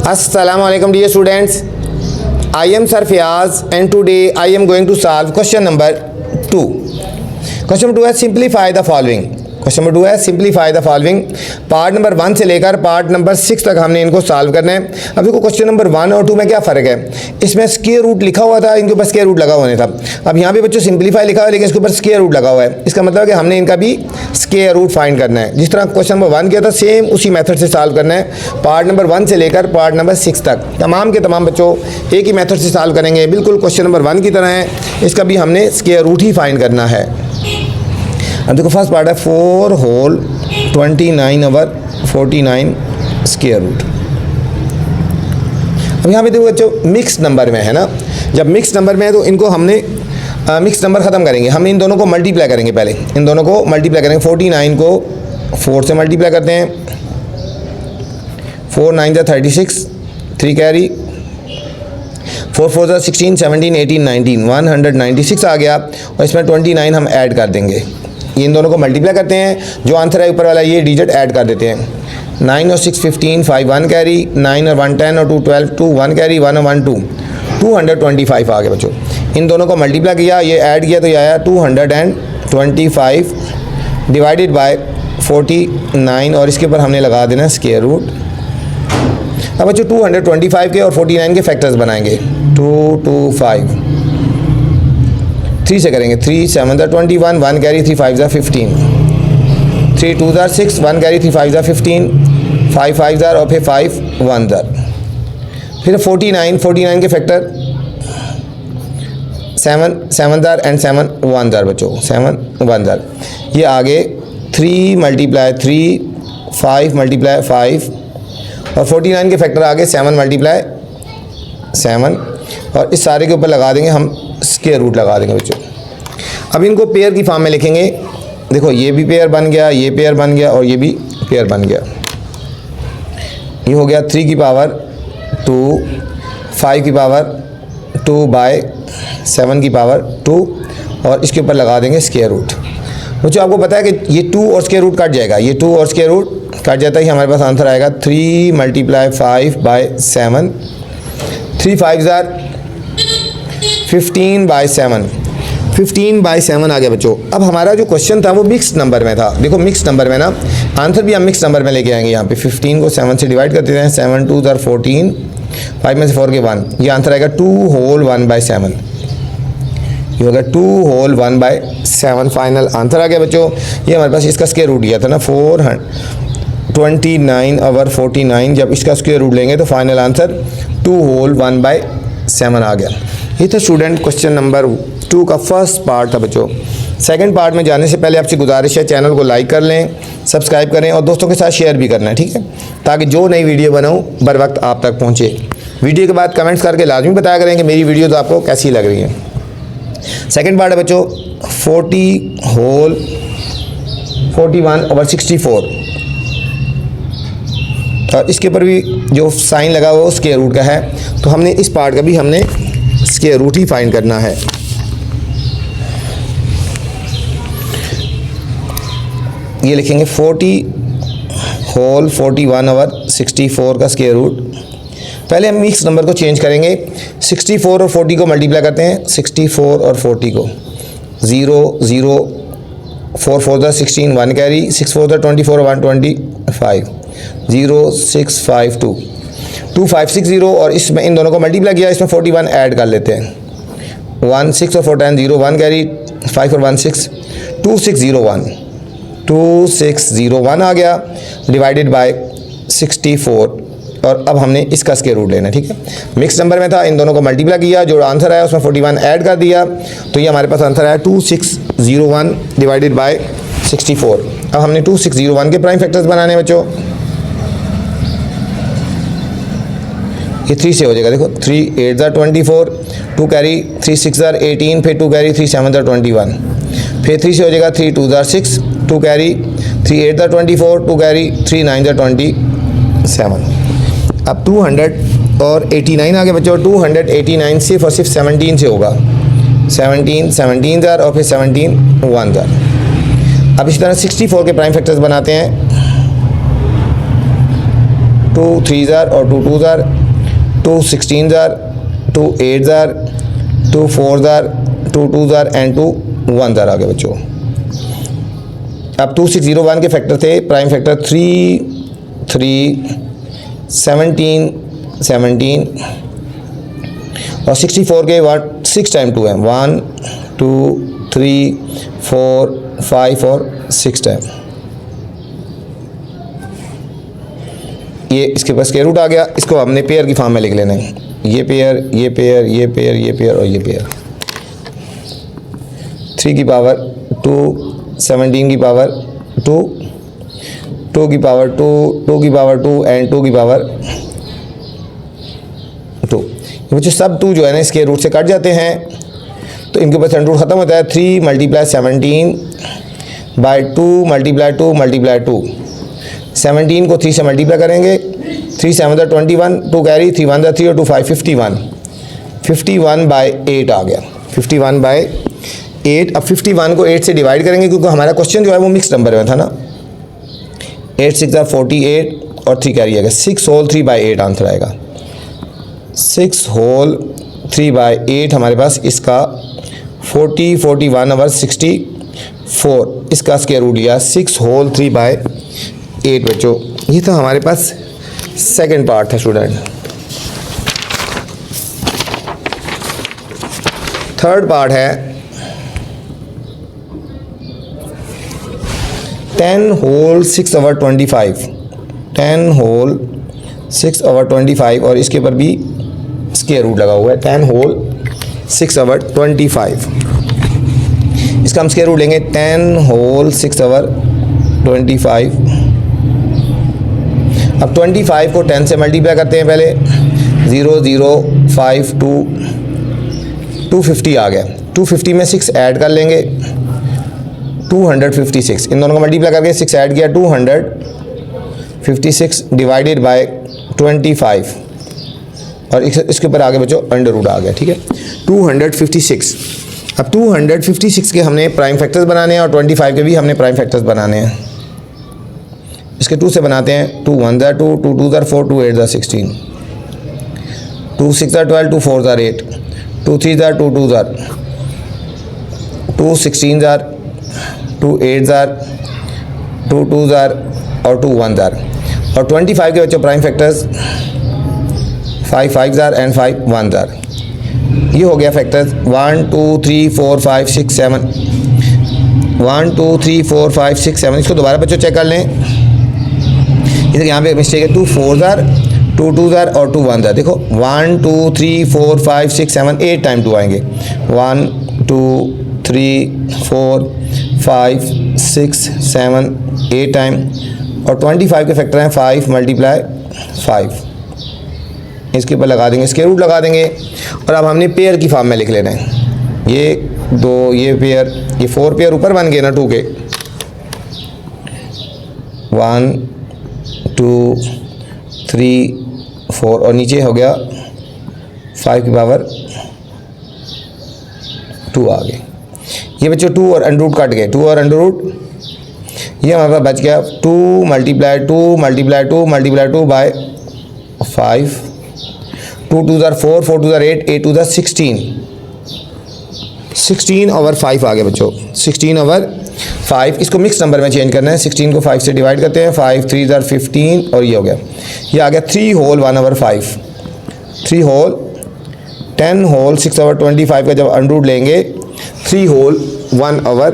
Assalamu alaikum dear students. I am Sir Fiaz and today I am going to solve question number 2. Question number 2 है simplify the following. Question number 2 है simplify the following. Part number 1 से लेकर part number 6 तक हमने इनको solve करना है। अब देखो क्वेश्चन नंबर 1 और 2 में क्या फ़र्क है, इसमें स्क्वायर रूट लिखा हुआ था, इनके ऊपर स्क्वायर रूट लगा होने था। अब यहाँ पे बच्चों सिंप्लीफाई लिखा हुआ है लेकिन इसके ऊपर स्क्वायर रूट लगा हुआ है। इसका मतलब है कि हमने इनका भी स्क्वायर रूट फाइंड करना है। जिस तरह क्वेश्चन नंबर 1 किया था सेम उसी मेथड से सॉल्व करना है। पार्ट नंबर 1 से लेकर पार्ट नंबर 6 तक तमाम के तमाम बच्चों एक ही मेथड से सॉल्व करेंगे, बिल्कुल क्वेश्चन नंबर 1 की तरह है। इसका भी हमने स्क्वायर रूट ही फाइंड करना है। अब देखो फर्स्ट पार्ट है 4 होल 29/49 स्क्वायर रूट। अब यहाँ पे देखो बच्चों मिक्स नंबर में है ना, जब मिक्स नंबर में है तो इनको हमने मिक्स नंबर ख़त्म करेंगे। हम इन दोनों को मल्टीप्लाई करेंगे, पहले इन दोनों को मल्टीप्लाई करेंगे। 49 को 4 से मल्टीप्लाई करते हैं, 4 9 36, 3 कैरी, 4 4 16 17 18 19 196 आ गया। और इसमें 29 हम ऐड कर देंगे। इन दोनों को मल्टीप्लाई करते हैं, जो आंसर है ऊपर वाला ये डिजिट ऐड कर देते हैं। 9 और 6 15, 5 1 कैरी, 9 और 1 10 और 2 12, 2 1 कैरी, 1 और 1 2, 225 आ गया बच्चों। इन दोनों को मल्टीप्लाई किया, ये ऐड किया तो ये आया 225 डिवाइडेड बाय 49 और इसके ऊपर हमने लगा देना स्क्वायर रूट। अब बच्चों 225 के और 49 के फैक्टर्स बनाएंगे। 2 2 5 3 से करेंगे, 3 7 21, 1 कैरी, 3 5 15, 3 2 6, 1 कैरी, 3 5 15, 5 5 और फिर 5 1 फिर 49 के फैक्टर 7 7 एंड 7 1 बच्चों, 7 1 ये आगे 3 मल्टीप्लाई 3, 5 मल्टीप्लाई 5 और 49 के फैक्टर आगे 7 मल्टीप्लाई 7 और इस सारे के ऊपर लगा देंगे हम स्क्वायर रूट लगा देंगे बच्चों। अब इनको पेयर की फॉर्म में लिखेंगे। देखो ये भी पेयर बन गया, ये पेयर बन गया और ये भी पेयर बन गया। ये हो गया 3 की पावर 2, 5 की पावर 2 बाय 7 की पावर 2 और इसके ऊपर लगा देंगे स्क्वायर रूट। बच्चों आपको पता है कि ये 2 और स्क्वायर रूट कट जाएगा, ये 2 और स्क्वायर रूट कट जाता है, हमारे पास आंसर आएगा 3 मल्टीप्लाई 5 बाय 7, 3 5 15 बाय 7, 15 बाय 7 आ गया बच्चों। अब हमारा जो क्वेश्चन था वो मिक्स नंबर में था। देखो मिक्स नंबर में ना आंसर भी हम मिक्स नंबर में लेके आएंगे। यहाँ पे 15 को 7 से डिवाइड कर देते हैं, 7 2 14, 5 में से 4 के 1, ये आंसर आएगा 2 होल 1 बाय 7। ये होगा 2 होल 1 बाय 7 फाइनल आंसर आ गया बच्चों। ये हमारे पास इसका स्क्वायर रूट दिया था ना 429/49, जब इसका स्क्वायर रूट लेंगे तो फाइनल आंसर 2 होल 1 बाय 7 आ गया। ये था स्टूडेंट क्वेश्चन नंबर 2 का फर्स्ट पार्ट था बच्चों। सेकंड पार्ट में जाने से पहले आपसे गुजारिश है चैनल को लाइक कर लें, सब्सक्राइब करें और दोस्तों के साथ शेयर भी करना है, ठीक है, ताकि जो नई वीडियो बनाऊँ बर वक्त आप तक पहुँचे। वीडियो के बाद कमेंट्स करके लाजमी बताया करें कि मेरी वीडियो तो आपको कैसी लग रही है। सेकेंड पार्ट है बच्चों 40 होल 41/64 और इसके ऊपर भी जो साइन लगा हुआ है वो स्क्वायर रूट का है, तो हमने इस पार्ट का भी हमने स्क्वायर रूट ही फाइंड करना है। ये लिखेंगे 40 होल 41/64 का स्क्वायर रूट। पहले हम मिक्स नंबर को चेंज करेंगे। 64 और 40 को मल्टीप्लाई करते हैं, 64 और 40 को 0 0 4 4 16, 1 कैरी, 6 4 24 125, 0 6 5 2 2 5 6 0 और इसमें इन दोनों को मल्टीप्लाई किया, इसमें 41 ऐड कर लेते हैं। 1 6 और 4 10 0, 1 कैरी, 5 और 1 6, 2 6 0 1, 2 6 0 1 आ गया डिवाइडेड बाय 64 और अब हमने इसका स्क्वायर रूट लेना है, ठीक है। मिक्स नंबर में था, इन दोनों को मल्टीप्लाई किया, जो आंसर आया उसमें 41 ऐड कर दिया, तो ये हमारे पास आंसर आया 2601 डिवाइडेड बाय 64। अब हमने 2601 के प्राइम फैक्टर्स बनाने बच्चों। ये 3 से हो जाएगा, देखो 3 8 24, 2 कैरी, 3 6 18, फिर 2 कैरी, 3 7 21, फिर 3 से हो जाएगा 3 2 6, 2 कैरी, 3 8 24, 2 कैरी, 3 9 27। अब 289 आ गया बच्चों। 289 सिर्फ और सिर्फ 17 से होगा, 17 और फिर 17 1 अब इसी तरह 64 के प्राइम फैक्टर्स बनाते हैं। 2 3 जार और 2 2 जार, 2 16 जार, 2 8 जार, 2 4 जार, 2 2 जार एंड 2 1 जार आ गए बच्चों। अब 2601 के फैक्टर थे, प्राइम फैक्टर 3 3 17 17 और 64 के 6 टाइम 2 है, 1 2 3 4 5 और 6 टाइम। ये इसके पास स्क्वायर रूट आ गया, इसको हमने पेयर की फॉर्म में लिख लेना है। ये पेयर, ये पेयर, ये पेयर, ये पेयर और ये पेयर। 3 की पावर 2, 17 की पावर 2, 2 की पावर 2, 2 की पावर 2 एंड 2 की पावर 2। ये बच्चों सब 2 जो है ना इसके रूट से कट जाते हैं, तो इनके ऊपर सेंटर रूट ख़त्म होता है। 3 मल्टीप्लाई 17 बाई 2 मल्टीप्लाई 2 मल्टीप्लाई 2। 17 को 3 से मल्टीप्लाई करेंगे, 3 7 21, 2 कैरी, 3 1 3 और 2 5 51। 51 बाई 8 आ गया, 51 बाई 8। अब 51 को 8 से डिवाइड करेंगे क्योंकि हमारा क्वेश्चन जो है वो मिक्स नंबर में था ना। 8 6 48 और 3 कैरी आएगा, 6 होल 3 बाई 8 आंसर आएगा। 6 होल 3 बाई 8 हमारे पास इसका 40 41 ओवर 64, इसका स्क्वायर रूट लिया 6 होल 3 बाई 8 बच्चों। ये तो हमारे पास सेकंड पार्ट था स्टूडेंट। थर्ड पार्ट है 10 होल 6 ओवर 25, 10 होल 6 ओवर 25 और इसके ऊपर भी स्क्वायर रूट लगा हुआ है। 10 होल 6 ओवर 25, इसका हम स्क्वायर रूट लेंगे 10 होल 6 ओवर 25। अब 25 को 10 से मल्टीप्लाई करते हैं पहले, 0 0 5 2 250 आ गया। 250 में 6 ऐड कर लेंगे, 256। इन दोनों को मल्टीप्लाई करके 6 ऐड किया, 256 डिवाइडेड बाय 25 और इसके ऊपर आगे बच्चों अंडर रूट आ गया, ठीक है। 256। अब 256 के हमने प्राइम फैक्टर्स बनाने हैं और 25 के भी हमने प्राइम फैक्टर्स बनाने हैं। इसके 2 से बनाते हैं, 2 1 2, 2 2 4, 2 8 16, 2 6 12, 2 4 8, 2 3 2 2 2 16 2 8 2 2 और 2 1 और 25 के बच्चों प्राइम फैक्टर्स 5 5 एंड 5 1 ये हो गया फैक्टर्स 1 2 3 4 5 6 7, 1 2 3 4 5 6 7। इसको दोबारा बच्चों चेक कर लें, इधर यहाँ पे मिस्टेक है, 2 4 2 2 और 2 1 देखो 1 2 3 4 5 6 7 8 टाइम 2 आएंगे, 1 2 3 4 5 6 7 8 टाइम और 25 के फैक्टर हैं 5 मल्टीप्लाई 5। इसके ऊपर लगा देंगे, स्क्वायर रूट लगा देंगे और अब हमने पेयर की फॉर्म में लिख लेना है। ये 2, ये पेयर, ये 4 पेयर ऊपर बन गए ना 2 के, 1 2 3 4 और नीचे हो गया 5 की पावर 2 आ गए। ये बच्चों 2 और अंडर रूट कट गए, 2 और अंडर रूट, ये हमारे पास बच गया 2 multiply 2 multiply 2 multiply 2 bye 5, 2 2 4, 4 2 8, 8 2 16, 16 over 5 आ गया बच्चों, 16 ओवर 5। इसको मिक्स नंबर में चेंज करना है, 16 को 5 से डिवाइड करते हैं, 5 3 15 और ये हो गया, ये आ गया 3 whole 1 over 5, 3 whole 10 whole 6 over 25 का जब अंडर रूट लेंगे 3 होल 1 ओवर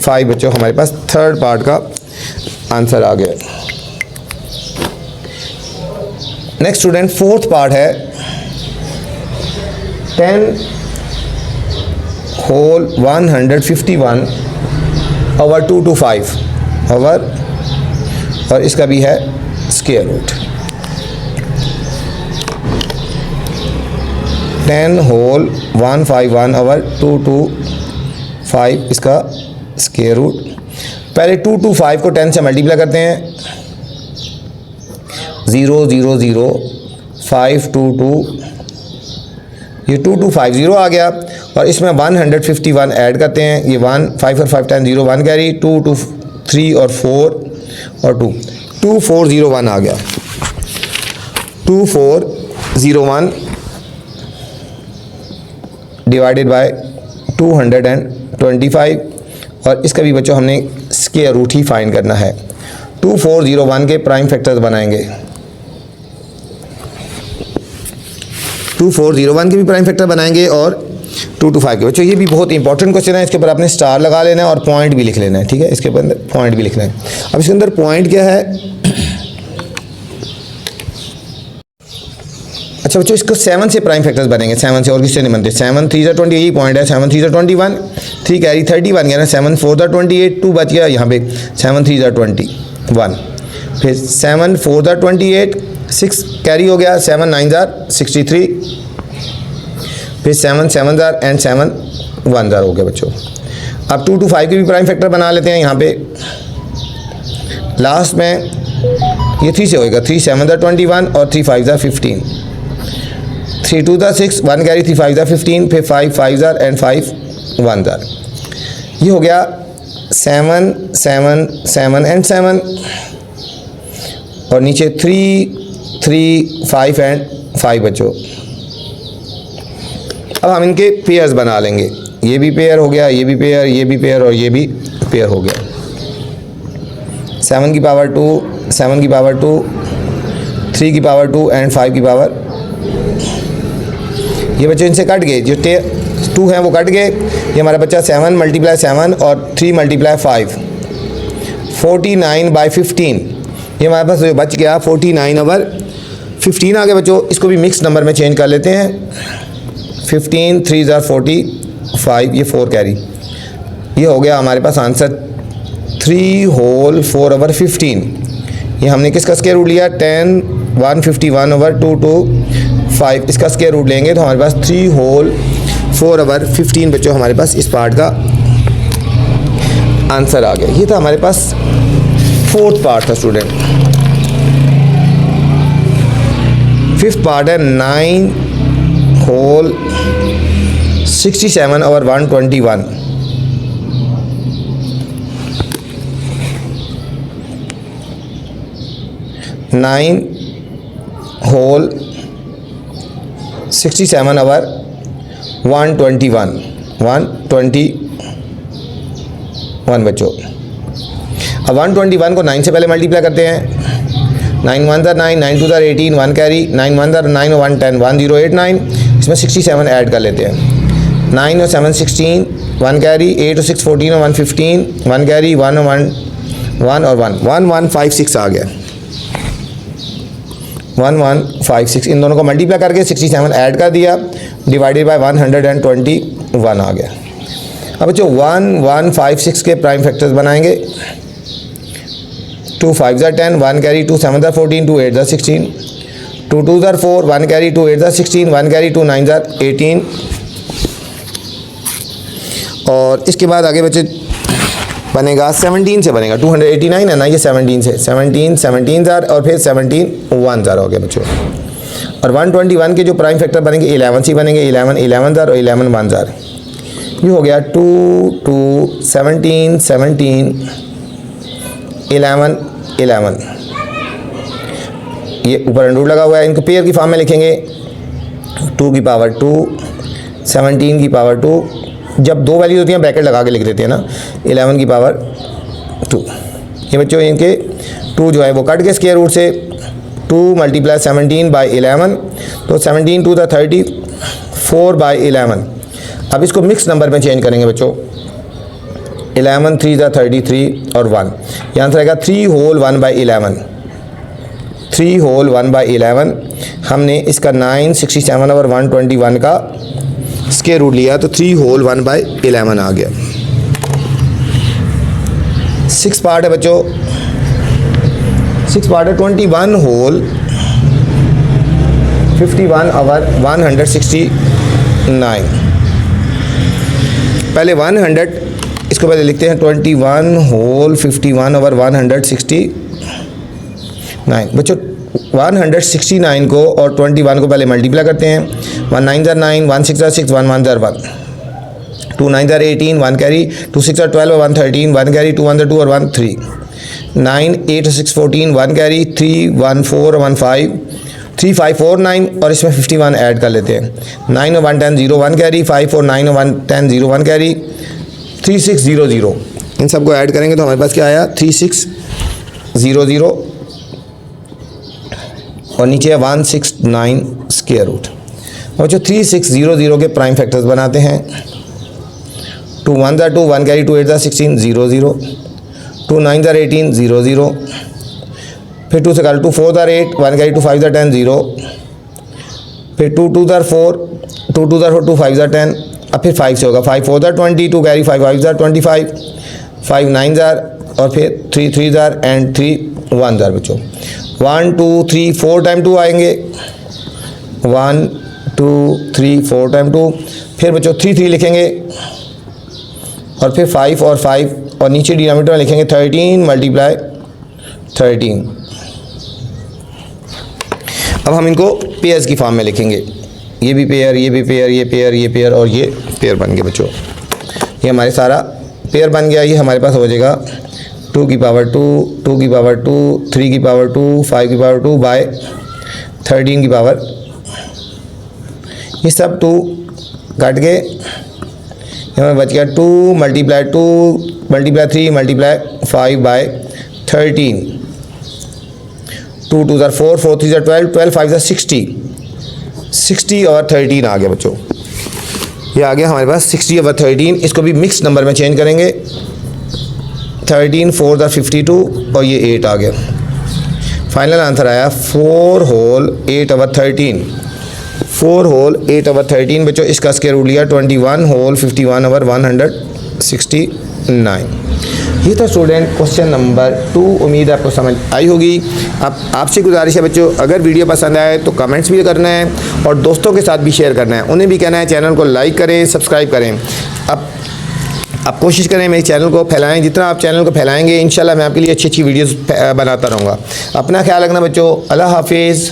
5 बच्चों हमारे पास थर्ड पार्ट का आंसर आ गया। नेक्स्ट स्टूडेंट फोर्थ पार्ट है 10 होल 151 ओवर 2 to 5 ओवर और इसका भी है square root. 10 whole 151 over 2 to 5 इसका स्क्वायर रूट। पहले 2 to 5 को 10 से मल्टीप्लाई करते हैं, 0 0 0 5 2 2, ये 2 2 5 0 आ गया और इसमें 151 ऐड करते हैं, ये 1 5 और 5 10 0 1 कैरी, 2 2 3 और 4 और 2 2 4 0 1 आ गया। 2401 डिवाइडेड बाय 225 और इसका भी बच्चों हमने स्क्वायर रूट ही फाइंड करना है। 2401 के प्राइम फैक्टर्स बनाएंगे। 2401 के भी प्राइम फैक्टर बनाएंगे और 225 के। बच्चों ये भी बहुत इंपॉर्टेंट क्वेश्चन है, इसके ऊपर आपने स्टार लगा लेना है और पॉइंट भी लिख लेना है, ठीक है। इसके ऊपर पॉइंट भी लिखना है। अब इसके अंदर पॉइंट क्या है? अच्छा बच्चों इसको 7 से प्राइम फैक्टर्स बनेंगे, 7 से और किससे नहीं बनते। 7 3 ज़ा 20 यही पॉइंट है। 7 3 ज़ा 21, 3 कैरी 30 बन गया ना। 7 4 ज़ा 28, 2 बच गया यहाँ पे। 7 3 ज़ा 21, फिर 7 4 ज़ा 28, 6 कैरी हो गया। 7 9 ज़ा 63, फिर 7 7 ज़ा एंड 7 1 ज़ा हो गया बच्चों। अब 225 के भी प्राइम फैक्टर बना लेते हैं। यहाँ पे लास्ट में ये 3 से होएगा। 3 7 ज़ा 21 और 3 5 ज़ा 15, 3 2 ज़ा 6, 1 कैरी 3 5 ज़ा 15, फिर 5 5 ज़ा एंड 5 1 ज़ा। ये हो गया 7 7 7 एंड 7 और नीचे 3 3 5 एंड 5 बच्चों। अब हम इनके पेयर्स बना लेंगे। ये भी पेयर हो गया, ये भी पेयर, ये भी पेयर और ये भी पेयर हो गया। 7 की पावर 2, 7 की पावर 2, 3 की पावर 2 एंड 5 की पावर। ये बच्चे इनसे कट गए, जो 2 हैं वो कट गए। ये हमारा बच्चा 7 × 7 और 3 × 5, 49/15। ये हमारे पास जो बच गया 49/15 आ गया बच्चों। इसको भी मिक्स नंबर में चेंज कर लेते हैं। 15 3 ज़ा 45, ये 4 कैरी। ये हो गया हमारे पास आंसर 3 होल 4/15। ये हमने किसका स्क्वायर रूट लिया? 10 151/2 to 5। इसका स्क्वायर रूट लेंगे तो हमारे पास 3 होल 4/15 बच्चों हमारे पास इस पार्ट का आंसर आ गया। ये था हमारे पास 4th पार्ट था स्टूडेंट। 5th पार्ट है 9 होल 67/121। नाइन होल 67/121 बच्चों। अब 121 को 9 से पहले मल्टीप्लाई करते हैं। 9 1 ज़ा 9, 9 2 ज़ा 18, 1 कैरी। 9 1 ज़ा 9 और 1 10, 1089। इसमें 67 ऐड कर लेते हैं। 9 और 7 16, 1 कैरी। 8 और 6 14 और 1 15, 1 कैरी। 1 और 1 1 और 1 1156 आ गया। 1156 इन दोनों को मल्टीप्लाई करके 67 ऐड कर दिया, डिवाइडेड बाय 121 आ गया। अब बच्चों 1156 के प्राइम फैक्टर्स बनाएंगे। 2 5 ज़ा 10, 1 कैरी। 2 7 ज़ा 14, 2 8 ज़ा 16, 2 2 ज़ा 4, 1 कैरी। 2 8 ज़ा 16, 1 कैरी। 2 9 ज़ा 18 और इसके बाद आगे बच्चे बनेगा 17 से बनेगा। 289 है ना, ये 17 से 17 ज़ार और फिर 17 1 ज़ार हो गया बच्चों। और 121 के जो प्राइम फैक्टर बनेंगे 11 से बनेंगे। 11 ज़ार और 11 1 ज़ार। ये हो गया 2 2 17 17 11 11। ये ऊपर अंडर लगा हुआ है। इनको पेयर की फॉर्म में लिखेंगे। 2 की पावर 2, 17 की पावर 2। जब दो वैल्यूज होती हैं ब्रैकेट लगा के लिख देते हैं ना। 11 की पावर 2। ये बच्चों इनके 2 जो है वो कट के स्क्वायर रूट से 2 × 17/11, तो 17 2 ज़ा 34/11। अब इसको मिक्स नंबर में चेंज करेंगे बच्चों। 11 3 ज़ा 33 और 1। यहाँ आंसर आएगा 3 होल 1/11। 3 होल 1/11। हमने इसका 9 67/121 का स्क्वायर रूट लिया तो 3 होल 1/11 आ गया। 6 पार्ट है बच्चों। 6 पार्ट है 21 होल 51/169। पहले 100, इसको पहले लिखते हैं 21 होल 51/169 बच्चों। 169 को और 21 को पहले मल्टीप्लाई करते हैं। 1 9 ज़ा 9, 1 6 ज़ा 6, 1 1 ज़ा 1, 2 9 ज़ा 18, 1 कैरी। 2 6 ज़ा 12 और 1 13, 1 कैरी। 2 1 ज़ा 2 और 1 3, 9 8 6 14, 1 कैरी। 3 1 4 और 1 5, 3549 और इसमें 51 ऐड कर लेते हैं। 9 और 1 10 0 1 कैरी, 5 और 9 और 1 10 0 1 कैरी, 3600। इन सबको ऐड करेंगे तो हमारे पास क्या आया 3600 और नीचे है 169 स्क्वायर रूट। और जो 3600 के प्राइम फैक्टर्स बनाते हैं, 2 1 ज़ा 2, 1 कैरी, 2 8 ज़ा 16 0 0, 2 9 ज़ा 18 0 0, फिर 2 से 2 4 ज़ा 8, 1 कैरी, 2 5 ज़ा 10 0, फिर 2 2 ज़ा 4, 2 2 ज़ा 4, 2 5 ज़ा 10, अब फिर 5 से होगा 5 4 ज़ा 20, 2 कैरी, 5 5 ज़ा 25, 5 9 ज़ा और फिर 3 3 ज़ा एंड 3 1 ज़ा बच्चों। 1 2 3 4 टाइम 2 आएंगे, 1 2 3 4 टाइम 2, फिर बच्चों 3 3 लिखेंगे और फिर 5 और 5 और नीचे डिनोमिनेटर में लिखेंगे 13 मल्टीप्लाई 13। अब हम इनको पेयर्स की फॉर्म में लिखेंगे, ये भी पेयर, ये भी पेयर, ये पेयर, ये पेयर और ये पेयर बन गए बच्चों। ये हमारे सारा पेयर बन गया। ये हमारे पास हो जाएगा 2 की पावर 2, 2 की पावर 2, 3 की पावर 2, 5 की पावर 2 बाय 13 की पावर, ये सब 2 काट के हमें बच गया 2 मल्टीप्लाई 2 मल्टीप्लाई 3 मल्टीप्लाई 5 बाय 13। 2 2 ज़ा 4, 4 3 ज़ा 12, 12 5 ज़ा 60, 60 और 13 आ गया बच्चों। ये आ गया हमारे पास 60 और 13। इसको भी मिक्स नंबर में चेंज करेंगे, 13 4 ज़ा 52 और ये 8 आ गया। फाइनल आंसर आया 4 होल 8 ओवर 13, 4 होल 8 ओवर 13 बच्चों। इसका स्क्वायर रूट लिया 21 होल 51 ओवर 169। ये था स्टूडेंट क्वेश्चन नंबर 2। उम्मीद है आपको समझ आई होगी। अब आपसे गुजारिश है बच्चों, अगर वीडियो पसंद आए तो कमेंट्स भी करना है और दोस्तों के साथ भी शेयर करना है। उन्हें भी कहना है चैनल को लाइक करें, सब्सक्राइब करें। अब आप कोशिश करें मेरे चैनल को फैलाएं। जितना आप चैनल को फैलाएंगे इंशाल्लाह मैं आपके लिए अच्छी अच्छी वीडियोस बनाता रहूँगा। अपना ख्याल रखना बच्चों। अल्लाह हाफिज़।